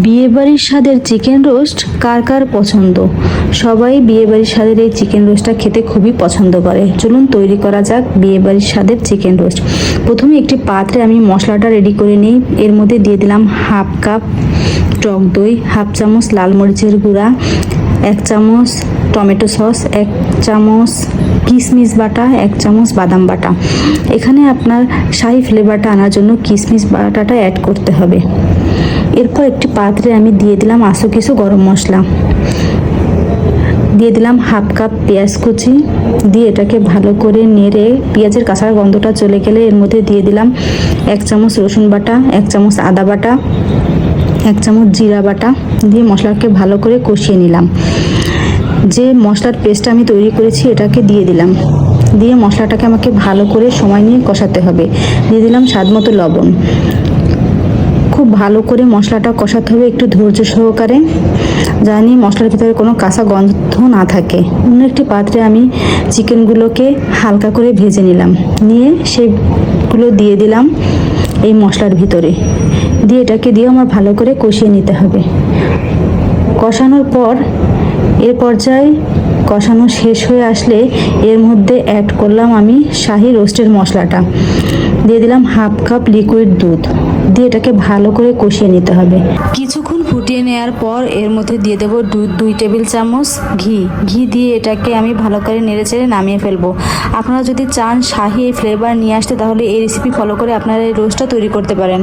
বিয়েবাড়ির স্বাদের chicken roast কার কার পছন্দ? সবাই বিয়েবাড়ির স্বাদের এই চিকেন রোস্টটা খেতে খুবই পছন্দ করে। চলুন তৈরি করা যাক বিয়েবাড়ির স্বাদের চিকেন রোস্ট। প্রথমে একটি পাত্রে আমি মশলাটা রেডি করে নিই। এর মধ্যে দিয়ে দিলাম হাফ কাপ টক দই, হাফ চামচ লাল মরিচের গুঁড়া, 1 চামচ টমেটো সস, 1 চামচ কিশমিশ বাটা, 1 চামচ বাদাম বাটা। এখানে আপনার শাহি ফ্লেভারটা আনার জন্য কিশমিশ বাটাটা অ্যাড করতে হবে। এরপর একটি পাত্রে আমি দিয়ে দিলাম আস্ত কিছু গরম মশলা, দিয়ে দিলাম হাফ কাপ পেঁয়াজ কুচি, দিয়ে এটাকে ভালো করে নেড়ে পেঁয়াজের কাঁচা গন্ধটা চলে গেলে এর মধ্যে দিয়ে দিলাম 1 চামচ রসুন বাটা, 1 চামচ আদা বাটা, 1 চামচ জিরা বাটা দিয়ে মশলাকে ভালো করে কষিয়ে নিলাম। যে মশলার পেস্টটা আমি তৈরি করেছি এটাকে দিয়ে দিলাম, দিয়ে মশলাটাকে আমাকে ভালো করে সময় নিয়ে কষাতে হবে। দিয়ে দিলাম স্বাদ মতো লবণ। খুব ভালো করে মশলাটা কষাতে হবে একটু ধৈর্য সহকারে, জানি মশলার ভিতরে কোনো কাঁচা গন্ধ না থাকে। অন্য একটি পাত্রে আমি চিকেনগুলোকে হালকা করে ভেজে নিলাম, নিয়ে সেগুলো দিয়ে দিলাম এই মশলার ভিতরে, দিয়ে এটাকে দিয়ে আমার ভালো করে কষিয়ে নিতে হবে। কষানোর পর এর পর্যায়ে কষানো শেষ হয়ে আসলে এর মধ্যে অ্যাড করলাম আমি শাহি রোস্টের মশলাটা, দিয়ে দিলাম হাফ কাপ লিকুইড দুধ, দিয়ে এটাকে ভালো করে কষিয়ে নিতে হবে। কিছুক্ষণ ফুটিয়ে নেওয়ার পর এর মধ্যে দিয়ে দেবো 2 টেবিল চামচ ঘি দিয়ে এটাকে আমি ভালো করে নেড়েচেড়ে নামিয়ে ফেলবো। আপনারা যদি চান শাহি এই ফ্লেভার নিয়ে আসতে তাহলে এই রেসিপি ফলো করে আপনারা এই রোস্টটা তৈরি করতে পারেন।